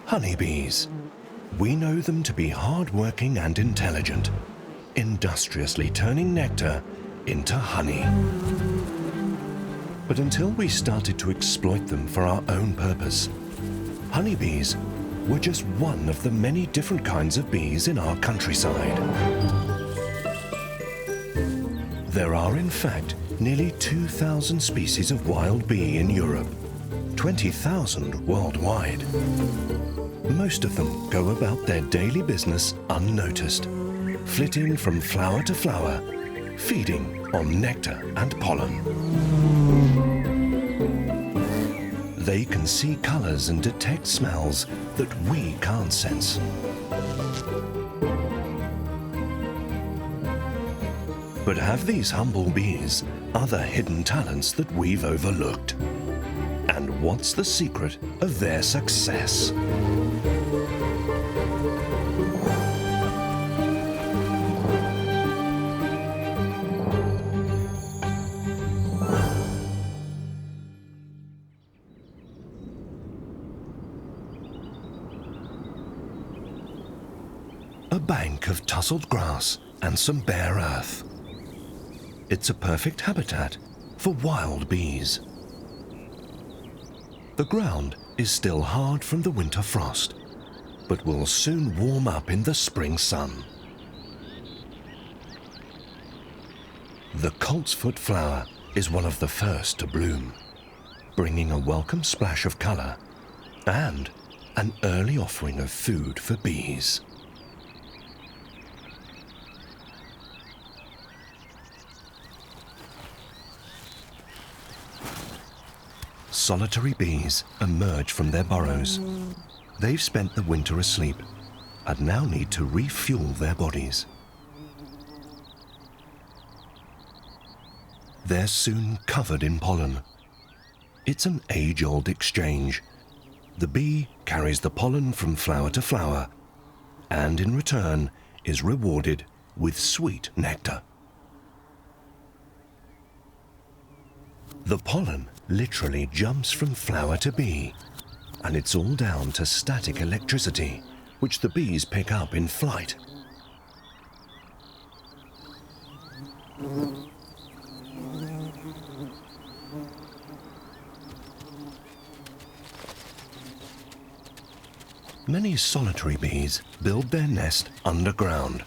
Honeybees. We know them to be hard-working and intelligent, industriously turning nectar into honey. But until we started to exploit them for our own purpose, honeybees were just one of the many different kinds of bees in our countryside. There are, in fact, nearly 2,000 species of wild bee in Europe, 20,000 worldwide. Most of them go about their daily business unnoticed, flitting from flower to flower, feeding on nectar and pollen. They can see colors and detect smells that we can't sense. But have these humble bees other hidden talents that we've overlooked? And what's the secret of their success? A bank of tousled grass and some bare earth. It's a perfect habitat for wild bees. The ground is still hard from the winter frost, but will soon warm up in the spring sun. The coltsfoot flower is one of the first to bloom, bringing a welcome splash of color and an early offering of food for bees. Solitary bees emerge from their burrows. They've spent the winter asleep and now need to refuel their bodies. They're soon covered in pollen. It's an age-old exchange. The bee carries the pollen from flower to flower and in return is rewarded with sweet nectar. The pollen literally jumps from flower to bee, and it's all down to static electricity, which the bees pick up in flight. Many solitary bees build their nest underground.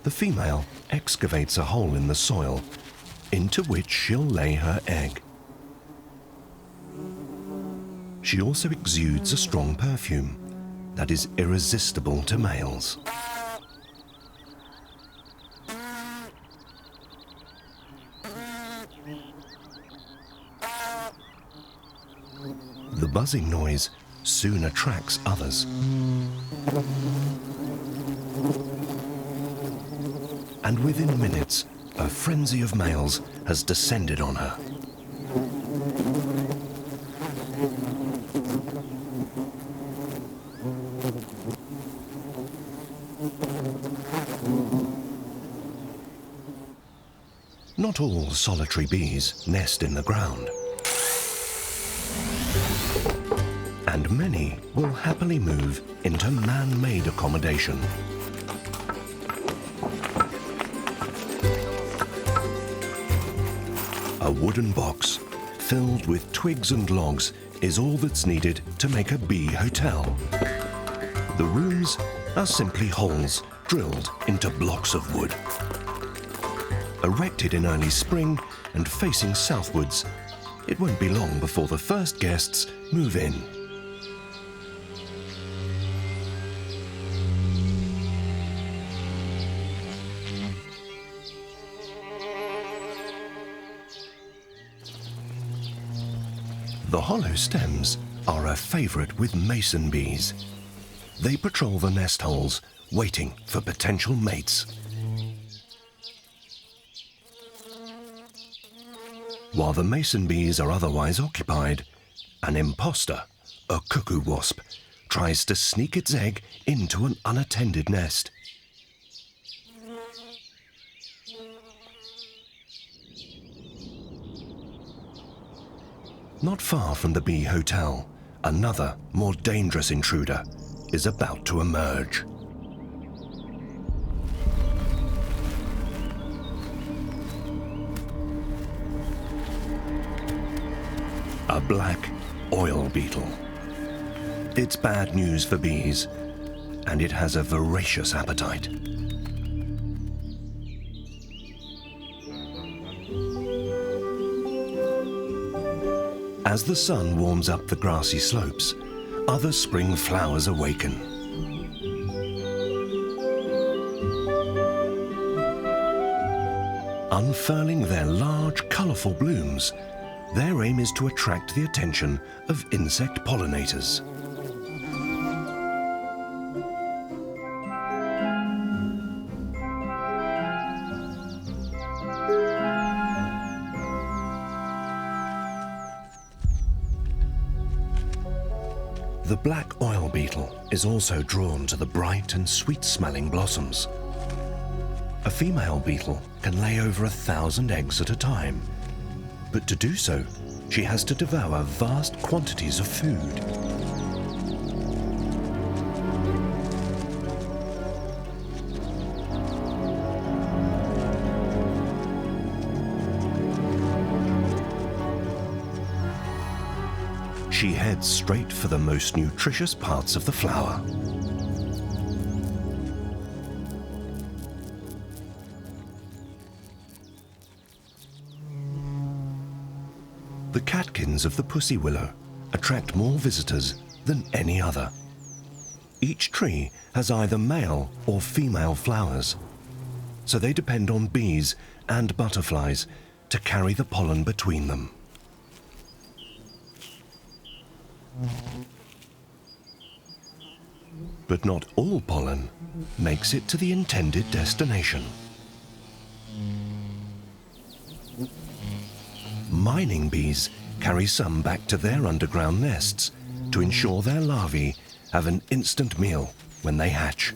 The female excavates a hole in the soil into which she'll lay her egg. She also exudes a strong perfume that is irresistible to males. The buzzing noise soon attracts others. And within minutes, a frenzy of males has descended on her. Not all solitary bees nest in the ground, and many will happily move into man-made accommodation. A wooden box filled with twigs and logs is all that's needed to make a bee hotel. The rooms are simply holes drilled into blocks of wood. Erected in early spring and facing southwards, it won't be long before the first guests move in. The hollow stems are a favorite with mason bees. They patrol the nest holes, waiting for potential mates. While the mason bees are otherwise occupied, an imposter, a cuckoo wasp, tries to sneak its egg into an unattended nest. Not far from the bee hotel, Another, more dangerous intruder is about to emerge. A black oil beetle. It's bad news for bees, and it has a voracious appetite. As the sun warms up the grassy slopes, other spring flowers awaken. Unfurling their large, colourful blooms, their aim is to attract the attention of insect pollinators. The black oil beetle is also drawn to the bright and sweet-smelling blossoms. A female beetle can lay over 1,000 eggs at a time, but to do so, she has to devour vast quantities of food. She heads straight for the most nutritious parts of the flower. The catkins of the pussy willow attract more visitors than any other. Each tree has either male or female flowers, so they depend on bees and butterflies to carry the pollen between them. But not all pollen makes it to the intended destination. Mining bees carry some back to their underground nests to ensure their larvae have an instant meal when they hatch.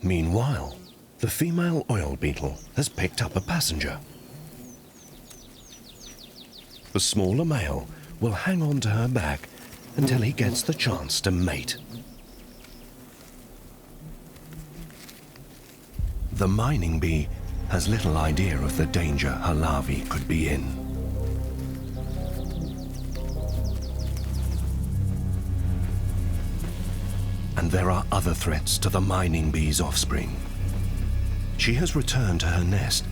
Meanwhile, the female oil beetle has picked up a passenger. The smaller male will hang on to her back until he gets the chance to mate. The mining bee has little idea of the danger her larvae could be in. And there are other threats to the mining bee's offspring. She has returned to her nest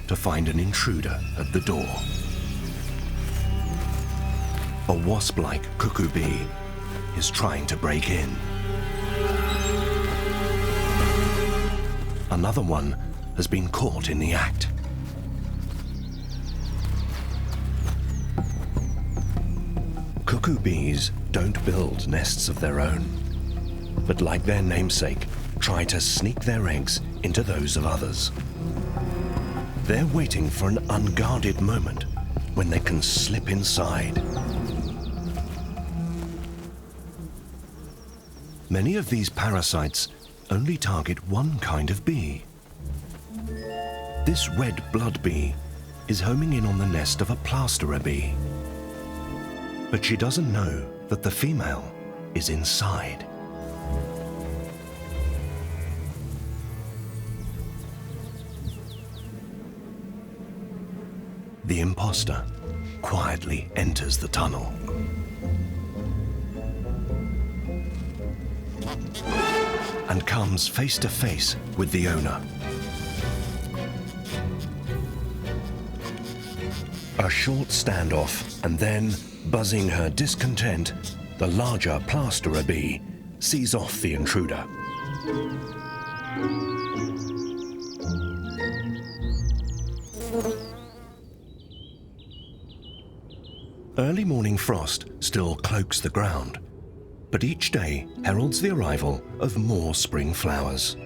to find an intruder at the door. A wasp-like cuckoo bee is trying to break in. Another one has been caught in the act. Cuckoo bees don't build nests of their own, but like their namesake, try to sneak their eggs into those of others. They're waiting for an unguarded moment when they can slip inside. Many of these parasites only target one kind of bee. This red blood bee is homing in on the nest of a plasterer bee. But she doesn't know that the female is inside. The imposter quietly enters the tunnel. And comes face to face with the owner. A short standoff, and then, buzzing her discontent, the larger plasterer bee sees off the intruder. Early morning frost still cloaks the ground, but each day heralds the arrival of more spring flowers.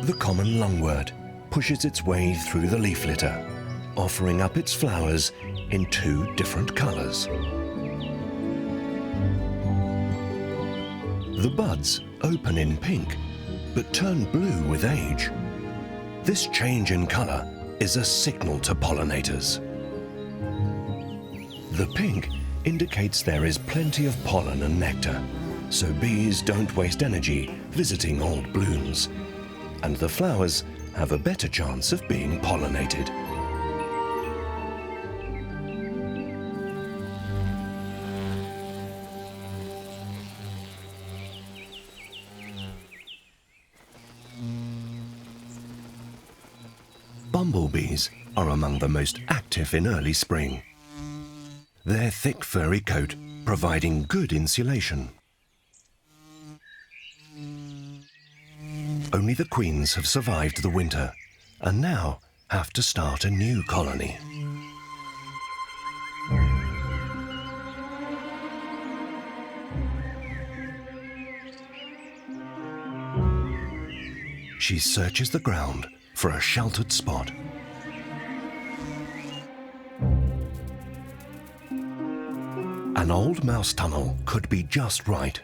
The common lungwort pushes its way through the leaf litter, offering up its flowers in 2 different colors. The buds open in pink, but turn blue with age. This change in color is a signal to pollinators. The pink indicates there is plenty of pollen and nectar, so bees don't waste energy visiting old blooms, and the flowers have a better chance of being pollinated. Bumblebees are among the most active in early spring. Their thick furry coat providing good insulation. Only the queens have survived the winter and now have to start a new colony. She searches the ground for a sheltered spot. An old mouse tunnel could be just right.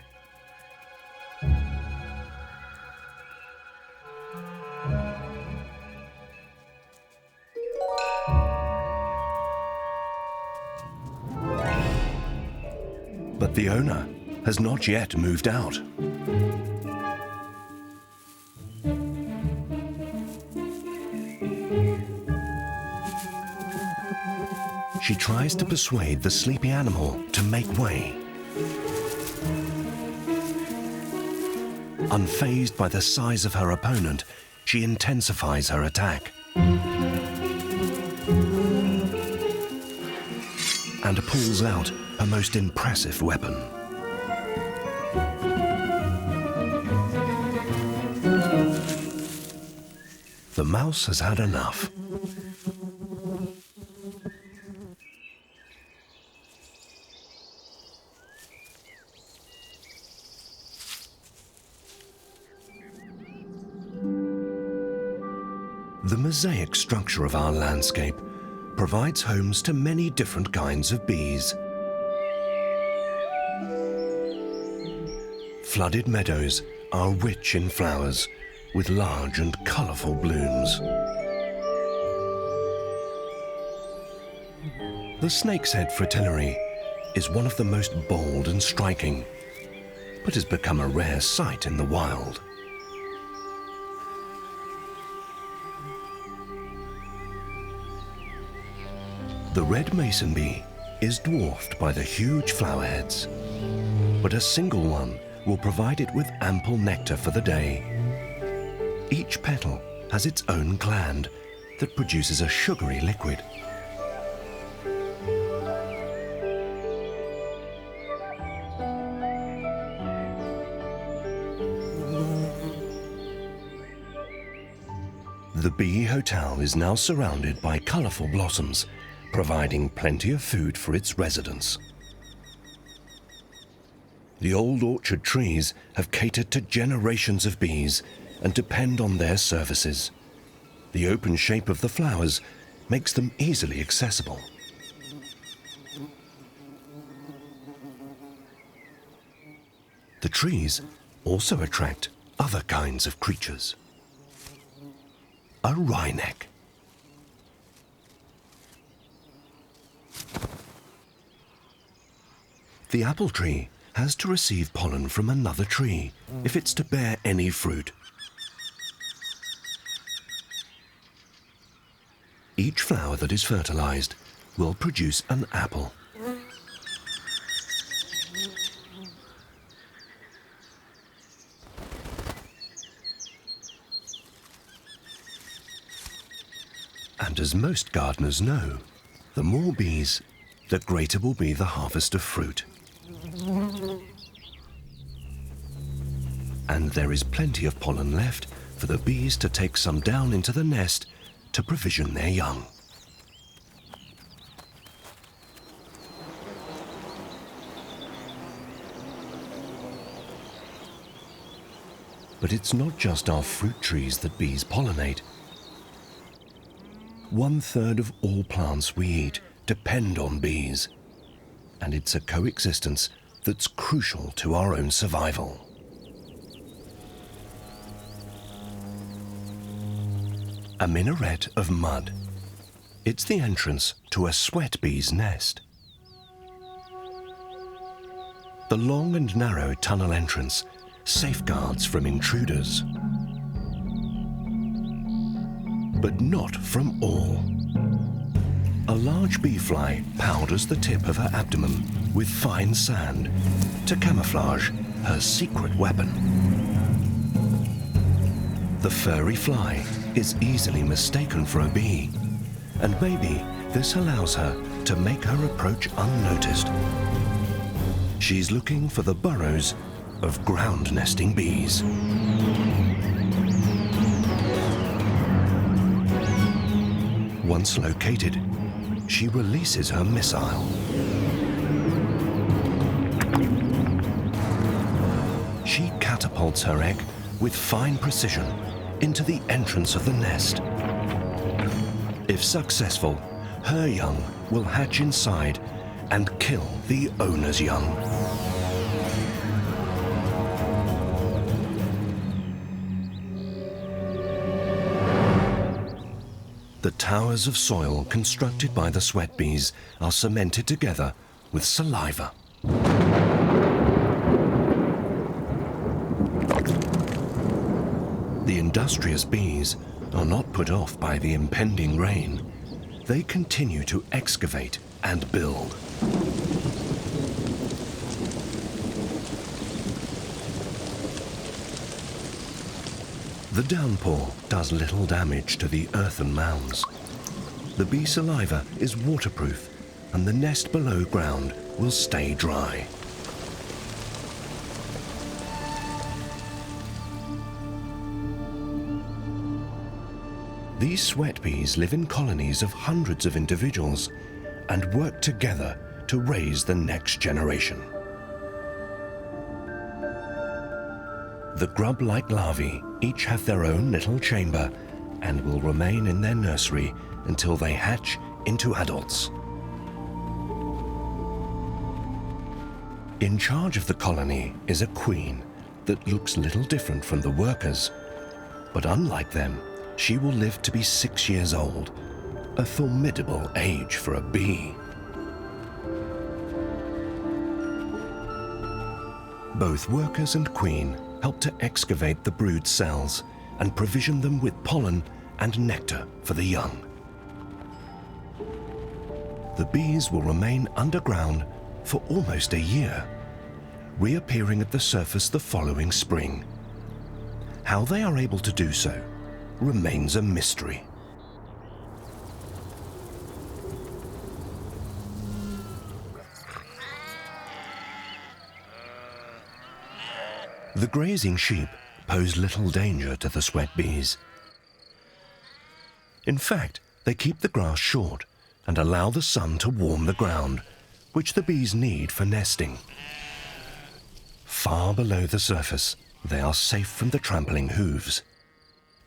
But the owner has not yet moved out. She tries to persuade the sleepy animal to make way. Unfazed by the size of her opponent, she intensifies her attack and pulls out her most impressive weapon. The mouse has had enough. The mosaic structure of our landscape provides homes to many different kinds of bees. Flooded meadows are rich in flowers with large and colourful blooms. The snake's head fritillary is one of the most bold and striking, but has become a rare sight in the wild. The red mason bee is dwarfed by the huge flower heads, but a single one will provide it with ample nectar for the day. Each petal has its own gland that produces a sugary liquid. The bee hotel is now surrounded by colourful blossoms, providing plenty of food for its residents. The old orchard trees have catered to generations of bees and depend on their services. The open shape of the flowers makes them easily accessible. The trees also attract other kinds of creatures. A wryneck. The apple tree has to receive pollen from another tree if it's to bear any fruit. Each flower that is fertilized will produce an apple. And as most gardeners know, the more bees, the greater will be the harvest of fruit. And there is plenty of pollen left for the bees to take some down into the nest to provision their young. But it's not just our fruit trees that bees pollinate. 1/3 of all plants we eat depend on bees, and it's a coexistence that's crucial to our own survival. A minaret of mud. It's the entrance to a sweat bee's nest. The long and narrow tunnel entrance safeguards from intruders. But not from all. A large bee fly powders the tip of her abdomen with fine sand to camouflage her secret weapon. The furry fly is easily mistaken for a bee, and maybe this allows her to make her approach unnoticed. She's looking for the burrows of ground-nesting bees. Once located, she releases her missile. She catapults her egg with fine precision into the entrance of the nest. If successful, her young will hatch inside and kill the owner's young. The towers of soil constructed by the sweat bees are cemented together with saliva. The industrious bees are not put off by the impending rain. They continue to excavate and build. The downpour does little damage to the earthen mounds. The bee saliva is waterproof, and the nest below ground will stay dry. These sweat bees live in colonies of hundreds of individuals and work together to raise the next generation. The grub-like larvae each have their own little chamber and will remain in their nursery until they hatch into adults. In charge of the colony is a queen that looks little different from the workers, but unlike them, she will live to be 6 years old, a formidable age for a bee. Both workers and queen help to excavate the brood cells and provision them with pollen and nectar for the young. The bees will remain underground for almost a year, reappearing at the surface the following spring. How they are able to do so remains a mystery. The grazing sheep pose little danger to the sweat bees. In fact, they keep the grass short and allow the sun to warm the ground, which the bees need for nesting. Far below the surface, they are safe from the trampling hooves.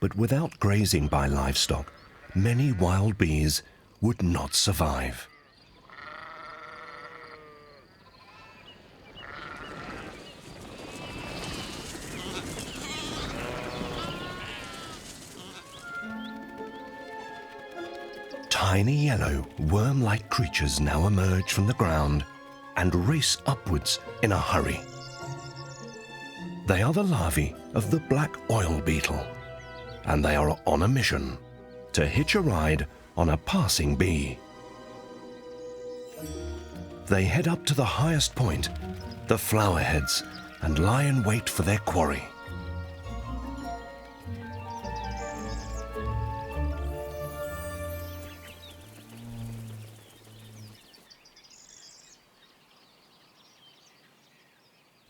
But without grazing by livestock, many wild bees would not survive. Tiny yellow, worm-like creatures now emerge from the ground and race upwards in a hurry. They are the larvae of the black oil beetle, and they are on a mission to hitch a ride on a passing bee. They head up to the highest point, the flower heads, and lie in wait for their quarry.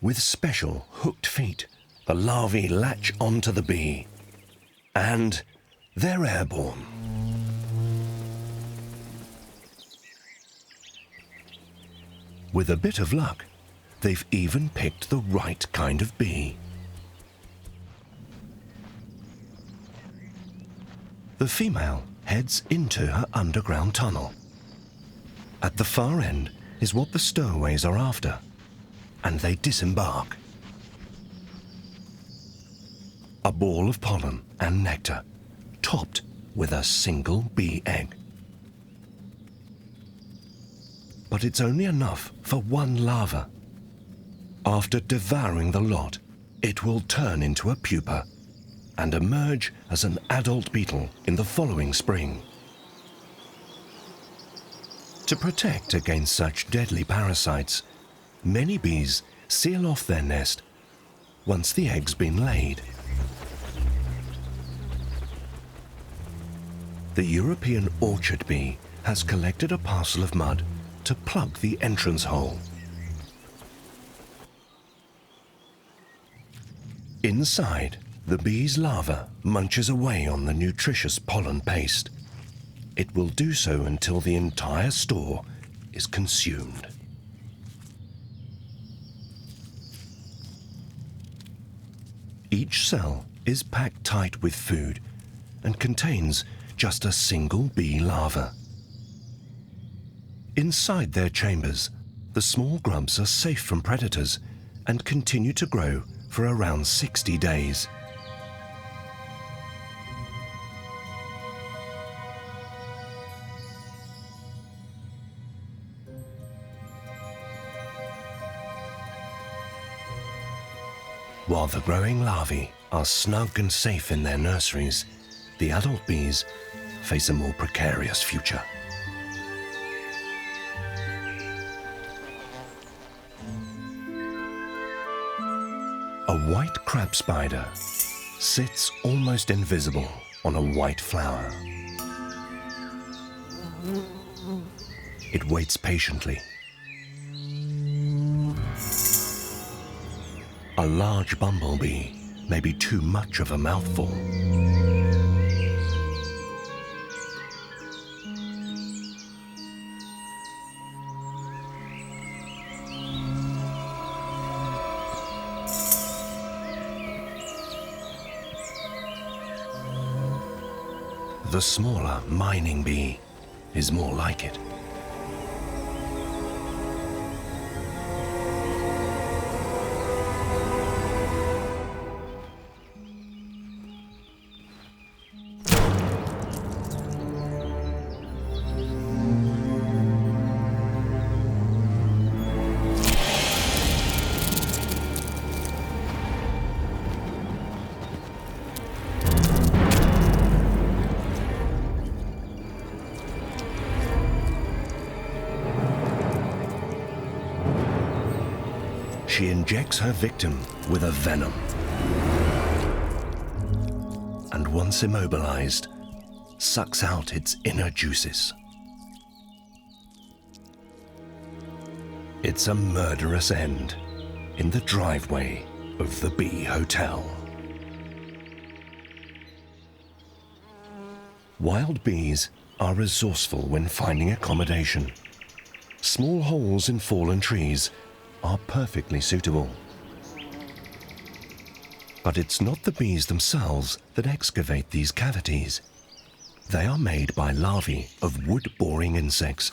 With special hooked feet, the larvae latch onto the bee, and they're airborne. With a bit of luck, they've even picked the right kind of bee. The female heads into her underground tunnel. At the far end is what the stowaways are after, and they disembark. A ball of pollen and nectar, topped with a single bee egg. But it's only enough for one larva. After devouring the lot, it will turn into a pupa and emerge as an adult beetle in the following spring. To protect against such deadly parasites, many bees seal off their nest once the egg's been laid. The European orchard bee has collected a parcel of mud to plug the entrance hole. Inside, the bee's larva munches away on the nutritious pollen paste. It will do so until the entire store is consumed. Each cell is packed tight with food and contains just a single bee larva. Inside their chambers, the small grubs are safe from predators and continue to grow for around 60 days. While the growing larvae are snug and safe in their nurseries, the adult bees face a more precarious future. A white crab spider sits almost invisible on a white flower. It waits patiently. A large bumblebee may be too much of a mouthful. The smaller mining bee is more like it. She injects her victim with a venom. And once immobilized, sucks out its inner juices. It's a murderous end in the driveway of the Bee Hotel. Wild bees are resourceful when finding accommodation. Small holes in fallen trees are perfectly suitable. But it's not the bees themselves that excavate these cavities. They are made by larvae of wood-boring insects.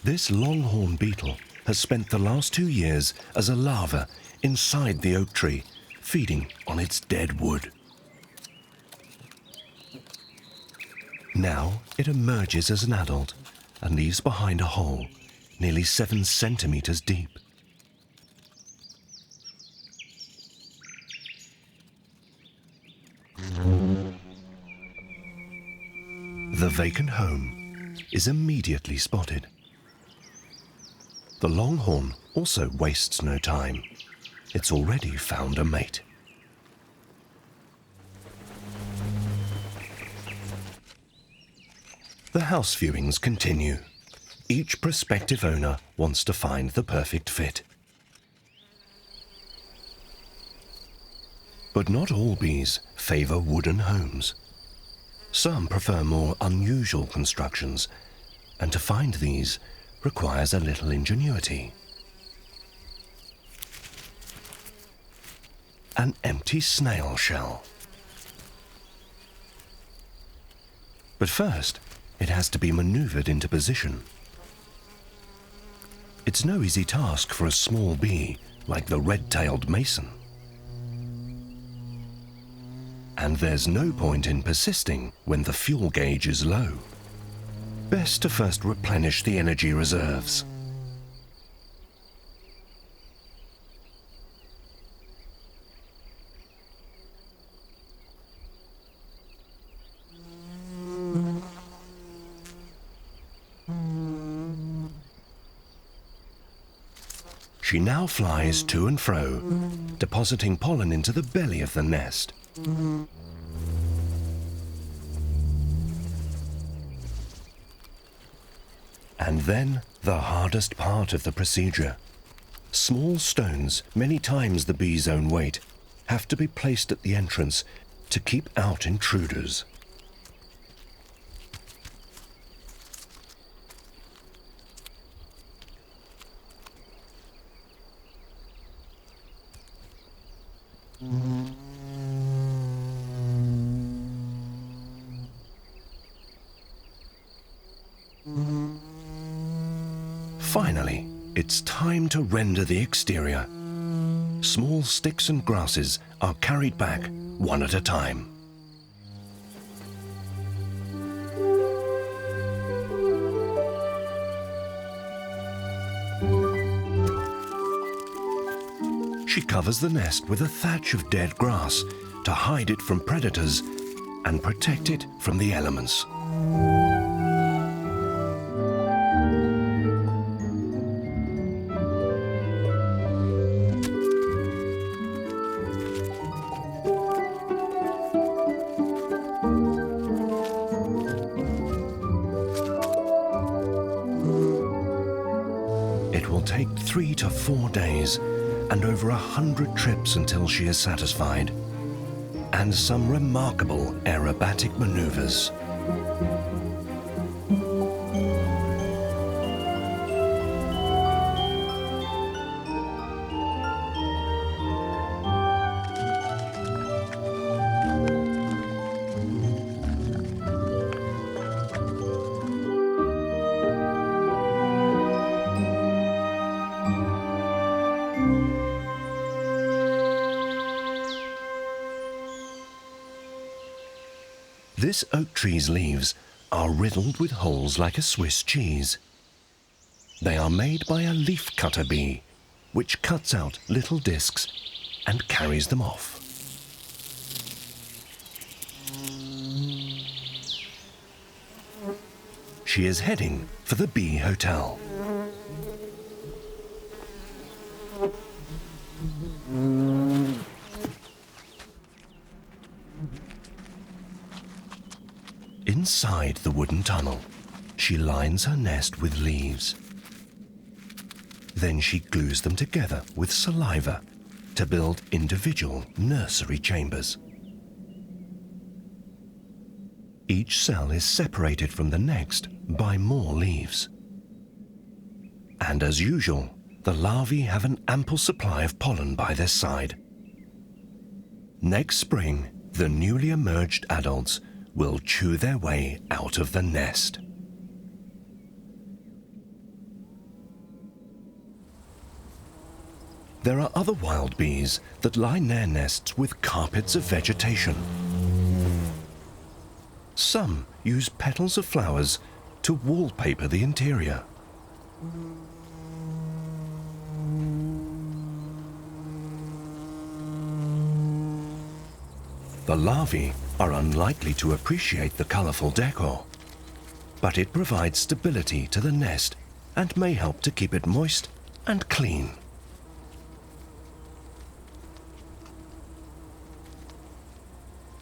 This longhorn beetle has spent the last 2 years as a larva inside the oak tree, feeding on its dead wood. Now it emerges as an adult and leaves behind a hole nearly 7 centimeters deep. The vacant home is immediately spotted. The longhorn also wastes no time. It's already found a mate. The house viewings continue. Each prospective owner wants to find the perfect fit. But not all bees favor wooden homes. Some prefer more unusual constructions, and to find these requires a little ingenuity. An empty snail shell. But first, it has to be maneuvered into position. It's no easy task for a small bee like the red-tailed mason. And there's no point in persisting when the fuel gauge is low. Best to first replenish the energy reserves. She now flies to and fro, depositing pollen into the belly of the nest. And then the hardest part of the procedure. Small stones, many times the bee's own weight, have to be placed at the entrance to keep out intruders. Finally, it's time to render the exterior. Small sticks and grasses are carried back one at a time. She covers the nest with a thatch of dead grass to hide it from predators and protect it from the elements. It will take 3 to 4 days and over 100 trips until she is satisfied, and some remarkable aerobatic maneuvers. This oak tree's leaves are riddled with holes like a Swiss cheese. They are made by a leaf cutter bee, which cuts out little discs and carries them off. She is heading for the bee hotel. Inside the wooden tunnel, she lines her nest with leaves. Then she glues them together with saliva to build individual nursery chambers. Each cell is separated from the next by more leaves. And as usual, the larvae have an ample supply of pollen by their side. Next spring, the newly emerged adults will chew their way out of the nest. There are other wild bees that line their nests with carpets of vegetation. Some use petals of flowers to wallpaper the interior. The larvae are unlikely to appreciate the colorful decor, but it provides stability to the nest and may help to keep it moist and clean.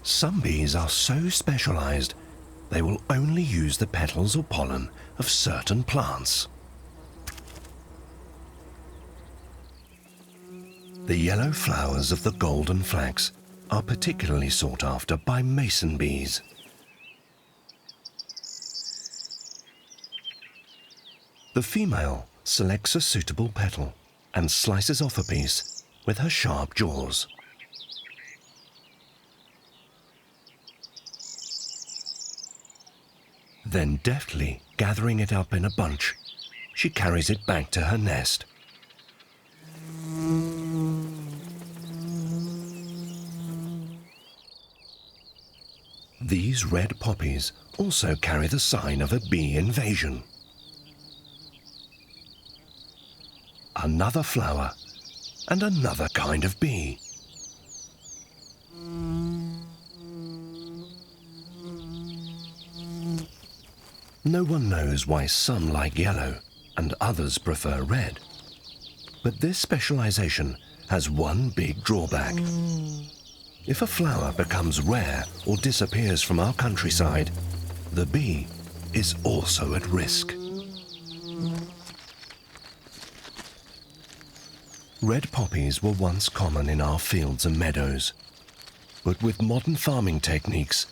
Some bees are so specialized, they will only use the petals or pollen of certain plants. The yellow flowers of the golden flax are particularly sought after by mason bees. The female selects a suitable petal and slices off a piece with her sharp jaws. Then deftly gathering it up in a bunch, she carries it back to her nest. These red poppies also carry the sign of a bee invasion. Another flower and another kind of bee. No one knows why some like yellow and others prefer red. But this specialization has one big drawback. If a flower becomes rare or disappears from our countryside, the bee is also at risk. Red poppies were once common in our fields and meadows, but with modern farming techniques,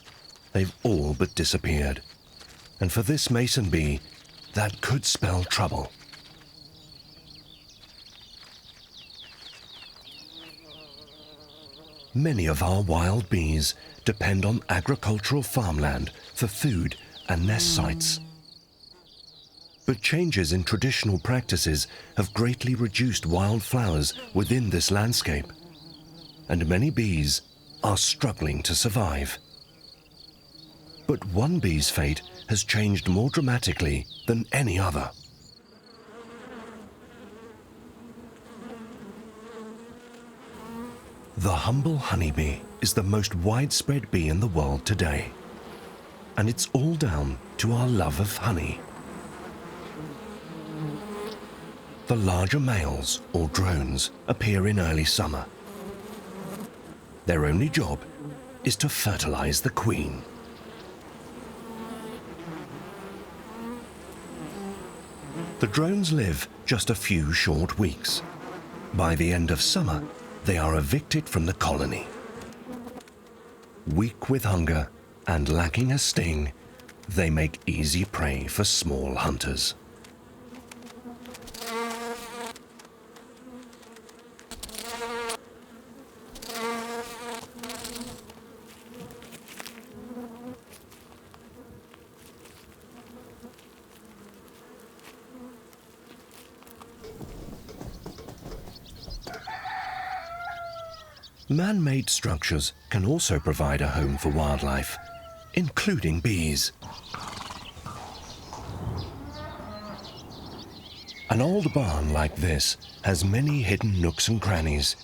they've all but disappeared. And for this mason bee, that could spell trouble. Many of our wild bees depend on agricultural farmland for food and nest sites. But changes in traditional practices have greatly reduced wildflowers within this landscape, and many bees are struggling to survive. But one bee's fate has changed more dramatically than any other. The humble honeybee is the most widespread bee in the world today, and it's all down to our love of honey. The larger males, or drones, appear in early summer. Their only job is to fertilize the queen. The drones live just a few short weeks. By the end of summer, they are evicted from the colony. Weak with hunger and lacking a sting, they make easy prey for small hunters. Man-made structures can also provide a home for wildlife, including bees. An old barn like this has many hidden nooks and crannies,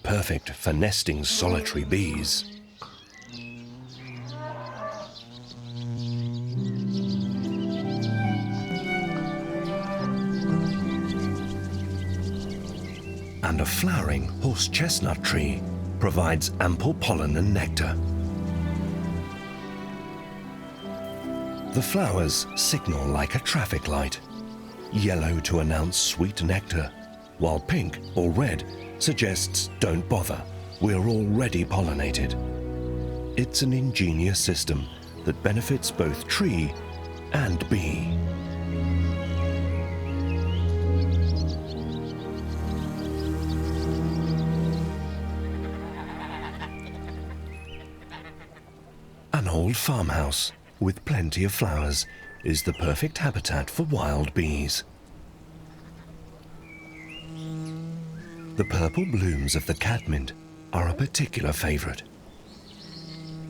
perfect for nesting solitary bees. And a flowering horse chestnut tree provides ample pollen and nectar. The flowers signal like a traffic light, yellow to announce sweet nectar, while pink or red suggests don't bother, we're already pollinated. It's an ingenious system that benefits both tree and bee. An old farmhouse with plenty of flowers is the perfect habitat for wild bees. The purple blooms of the catmint are a particular favorite.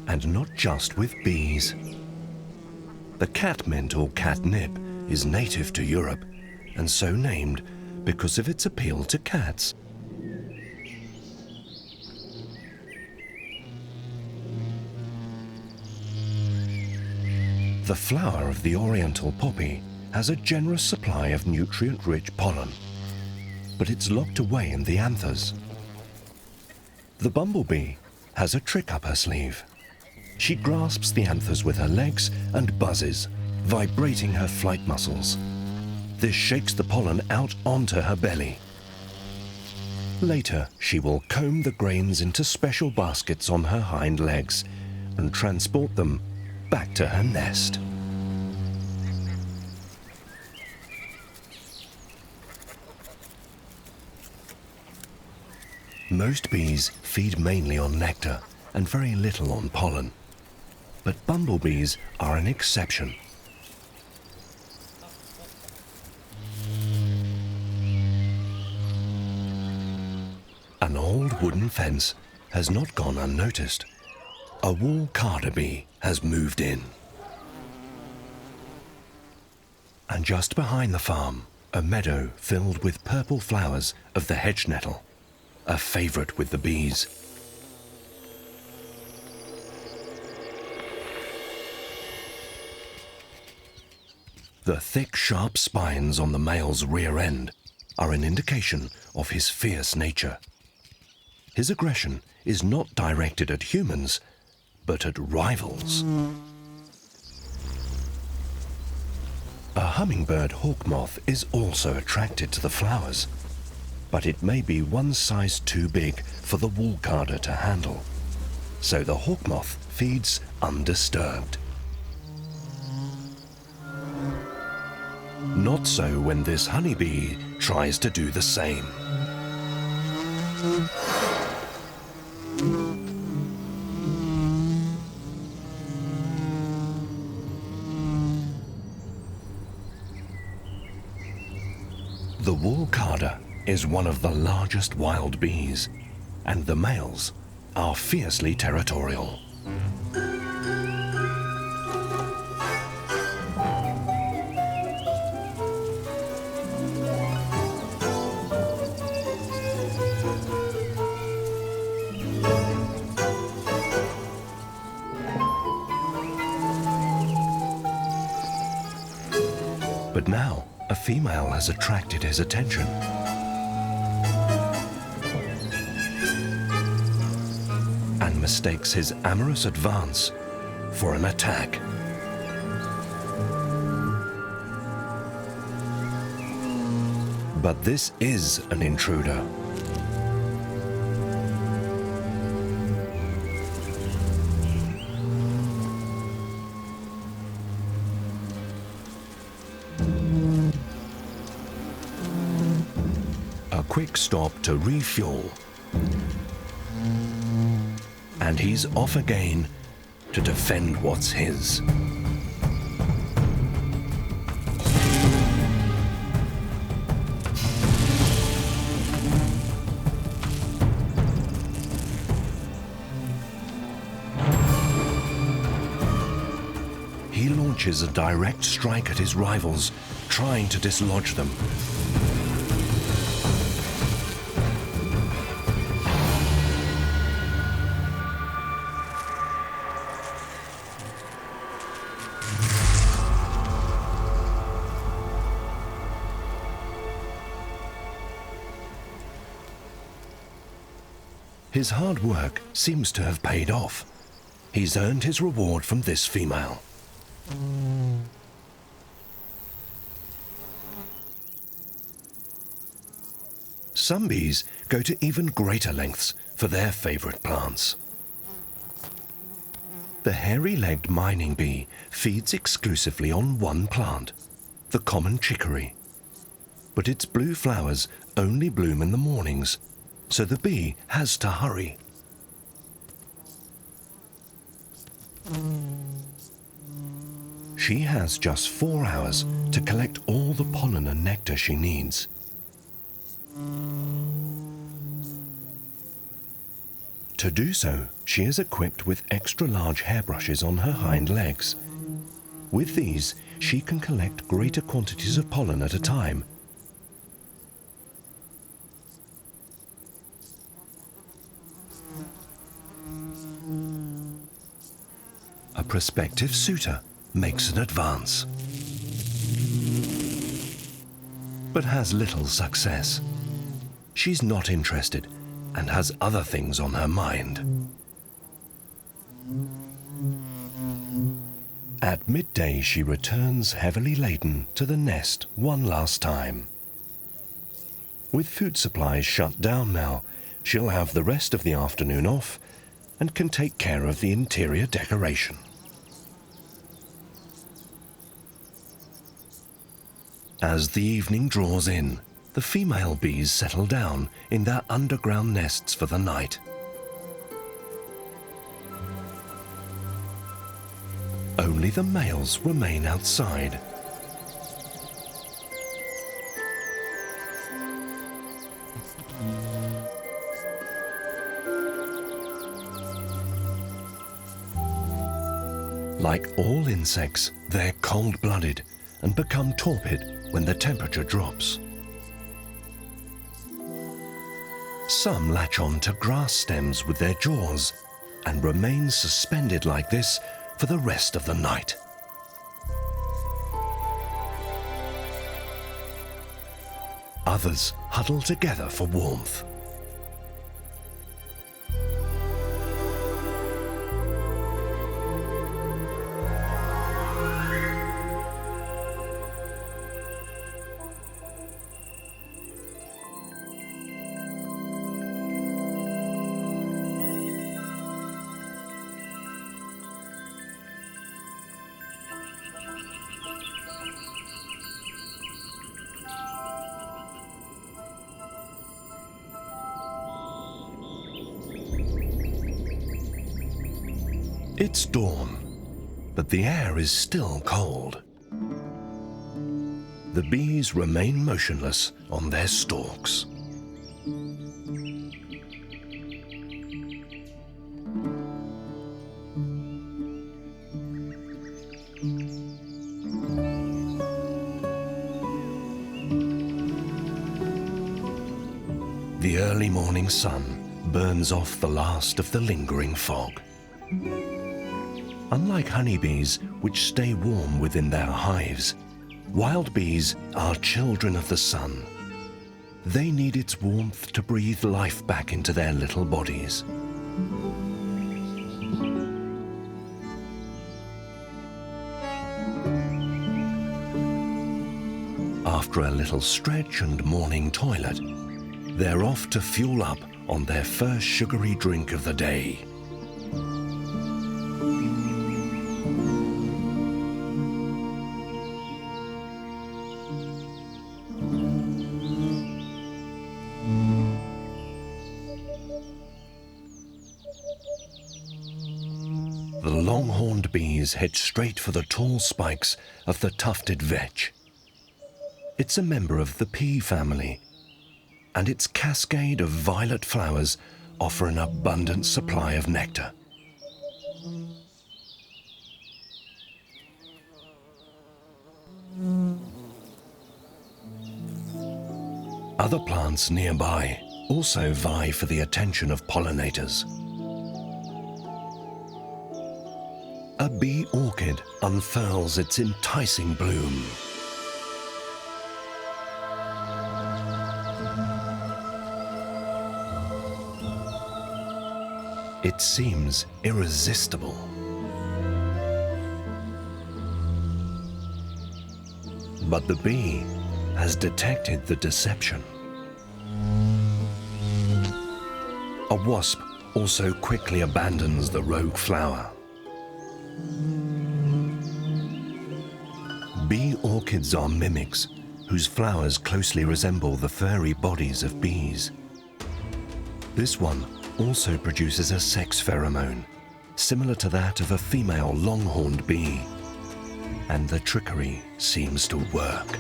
And not just with bees. The catmint or catnip is native to Europe and so named because of its appeal to cats. The flower of the oriental poppy has a generous supply of nutrient-rich pollen, but it's locked away in the anthers. The bumblebee has a trick up her sleeve. She grasps the anthers with her legs and buzzes, vibrating her flight muscles. This shakes the pollen out onto her belly. Later, she will comb the grains into special baskets on her hind legs and transport them back to her nest. Most bees feed mainly on nectar and very little on pollen, but bumblebees are an exception. An old wooden fence has not gone unnoticed. A wool carder bee has moved in. And just behind the farm, a meadow filled with purple flowers of the hedge nettle, a favourite with the bees. The thick, sharp spines on the male's rear end are an indication of his fierce nature. His aggression is not directed at humans, but at rivals. A hummingbird hawk moth is also attracted to the flowers, but it may be one size too big for the wool carder to handle, so the hawk moth feeds undisturbed. Not so when this honeybee tries to do the same. The wool carder is one of the largest wild bees, and the males are fiercely territorial. But now, a female has attracted his attention. And mistakes his amorous advance for an attack. But this is an intruder. Quick stop to refuel. And he's off again to defend what's his. He launches a direct strike at his rivals, trying to dislodge them. His hard work seems to have paid off. He's earned his reward from this female. Some bees go to even greater lengths for their favorite plants. The hairy-legged mining bee feeds exclusively on one plant, the common chicory. But its blue flowers only bloom in the mornings, so the bee has to hurry. She has just 4 hours to collect all the pollen and nectar she needs. To do so, she is equipped with extra-large hairbrushes on her hind legs. With these, she can collect greater quantities of pollen at a time. A prospective suitor makes an advance, but has little success. She's not interested and has other things on her mind. At midday, she returns heavily laden to the nest one last time. With food supplies shut down now, she'll have the rest of the afternoon off and can take care of the interior decoration. As the evening draws in, the female bees settle down in their underground nests for the night. Only the males remain outside. Like all insects, they're cold-blooded and become torpid when the temperature drops. Some latch on to grass stems with their jaws and remain suspended like this for the rest of the night. Others huddle together for warmth. It's dawn, but the air is still cold. The bees remain motionless on their stalks. The early morning sun burns off the last of the lingering fog. Unlike honeybees, which stay warm within their hives, wild bees are children of the sun. They need its warmth to breathe life back into their little bodies. After a little stretch and morning toilet, they're off to fuel up on their first sugary drink of the day. The long-horned bees head straight for the tall spikes of the tufted vetch. It's a member of the pea family, and its cascade of violet flowers offer an abundant supply of nectar. Other plants nearby also vie for the attention of pollinators. A bee orchid unfurls its enticing bloom. It seems irresistible. But the bee has detected the deception. A wasp also quickly abandons the rogue flower. Bee orchids are mimics whose flowers closely resemble the furry bodies of bees. This one also produces a sex pheromone, similar to that of a female long-horned bee, and the trickery seems to work.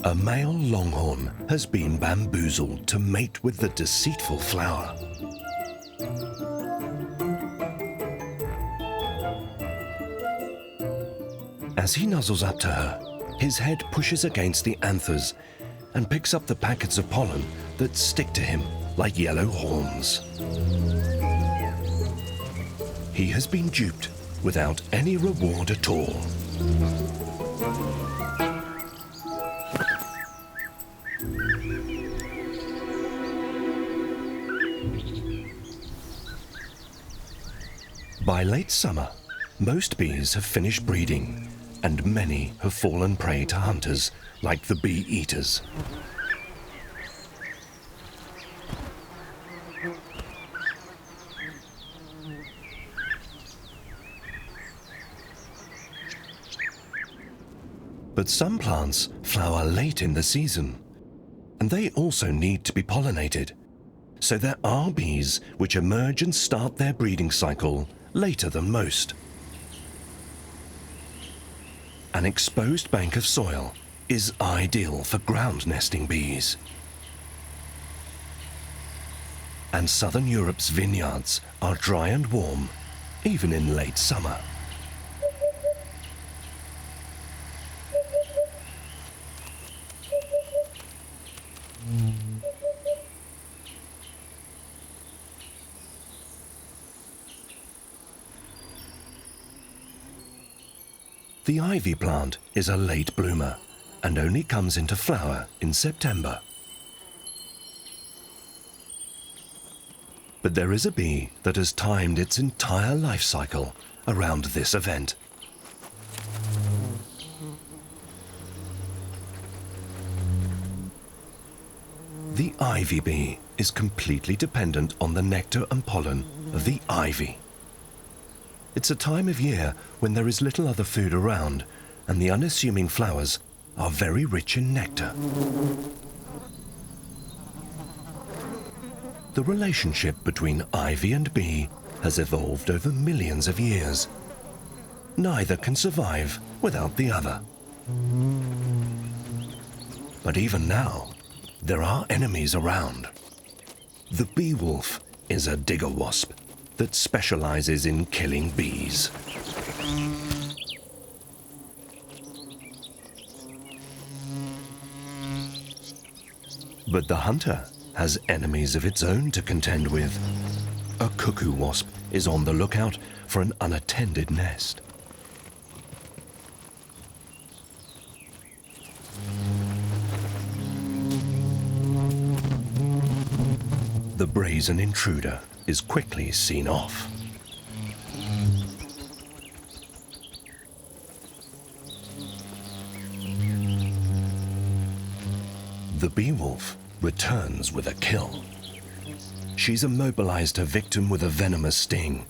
A male longhorn has been bamboozled to mate with the deceitful flower. As he nuzzles up to her, his head pushes against the anthers and picks up the packets of pollen that stick to him like yellow horns. He has been duped without any reward at all. By late summer, most bees have finished breeding, and many have fallen prey to hunters like the bee-eaters. But some plants flower late in the season, and they also need to be pollinated. So there are bees which emerge and start their breeding cycle later than most. An exposed bank of soil is ideal for ground nesting bees. And southern Europe's vineyards are dry and warm, even in late summer. The ivy plant is a late bloomer and only comes into flower in September. But there is a bee that has timed its entire life cycle around this event. The ivy bee is completely dependent on the nectar and pollen of the ivy. It's a time of year when there is little other food around and the unassuming flowers are very rich in nectar. The relationship between ivy and bee has evolved over millions of years. Neither can survive without the other. But even now, there are enemies around. The bee wolf is a digger wasp that specializes in killing bees. But the hunter has enemies of its own to contend with. A cuckoo wasp is on the lookout for an unattended nest. The brazen intruder is quickly seen off. The bee wolf returns with a kill. She's immobilized her victim with a venomous sting.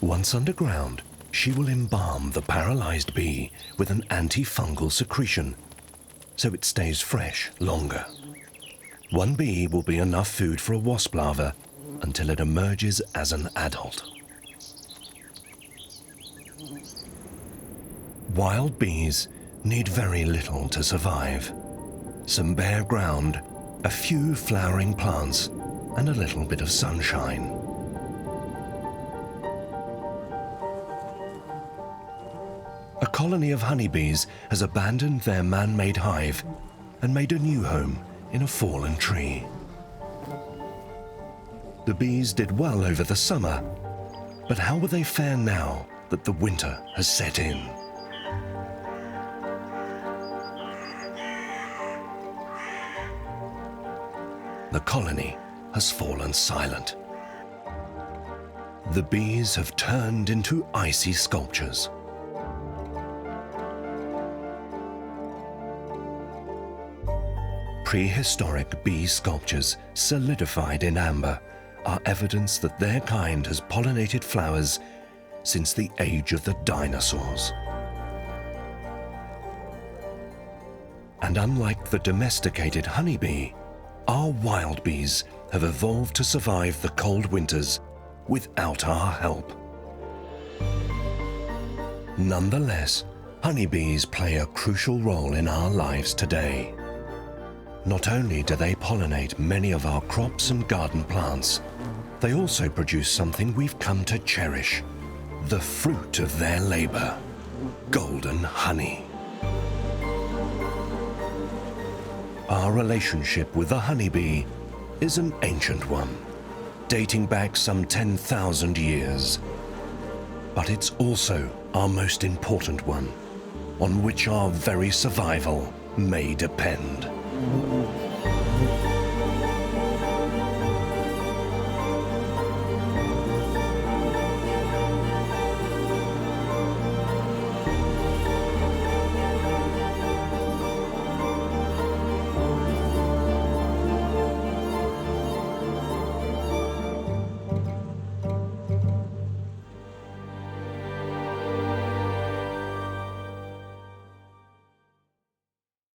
Once underground, she will embalm the paralyzed bee with an antifungal secretion, so it stays fresh longer. One bee will be enough food for a wasp larva until it emerges as an adult. Wild bees need very little to survive. Some bare ground, a few flowering plants, and a little bit of sunshine. A colony of honeybees has abandoned their man-made hive and made a new home in a fallen tree. The bees did well over the summer, but how will they fare now that the winter has set in? The colony has fallen silent. The bees have turned into icy sculptures. Prehistoric bee sculptures solidified in amber are evidence that their kind has pollinated flowers since the age of the dinosaurs. And unlike the domesticated honeybee, our wild bees have evolved to survive the cold winters without our help. Nonetheless, honeybees play a crucial role in our lives today. Not only do they pollinate many of our crops and garden plants, they also produce something we've come to cherish, the fruit of their labor, golden honey. Our relationship with the honeybee is an ancient one, dating back some 10,000 years. But it's also our most important one, on which our very survival may depend.